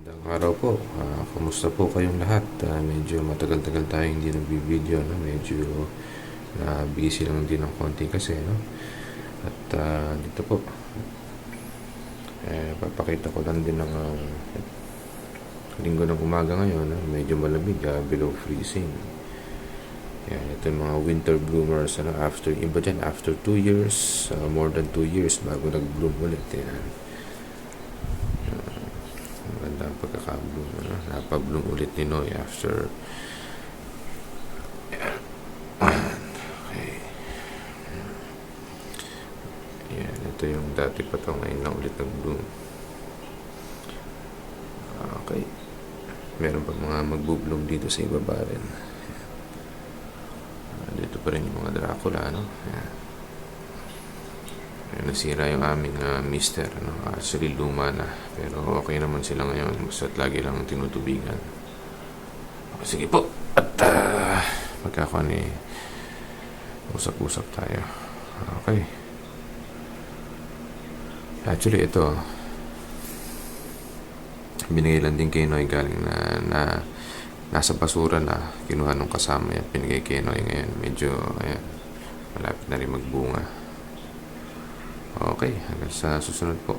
Magandang araw po. Kumusta po kayong lahat? Medyo matagal-tagal tayo hindi nag-video, no? Medyo busy lang din ng konti kasi, no? At dito po, papakita ko lang din ng linggo ng umaga ngayon, no? Medyo malamig, below freezing. Yan, ito yung mga winter bloomers, ano? After 2 years, more than 2 years bago nag-bloom ulit. Yan. Maganda ang pagkaka-bloom, ano? Napabloom ulit ni Noy after okay. Yan, ito yung dati pa to, ngayon lang ulit nag-bloom. Okay, meron pag mga magbo-bloom dito sa ibaba rin. Dito pa rin yung mga Dracula, ano? Yan. Nasira yung aming mister, ano? Actually luma na, pero okay naman sila ngayon, basta't lagi lang tinutubigan. Okay, sige po, at magkakaroon usap-usap tayo. Okay, actually ito binigay lang din kay Noy, galing na nasa basura na, kinuha nung kasama yan, pinigay kay Noy. Ngayon medyo ayan, malapit na rin magbunga. Okay, hanggang sa susunod po.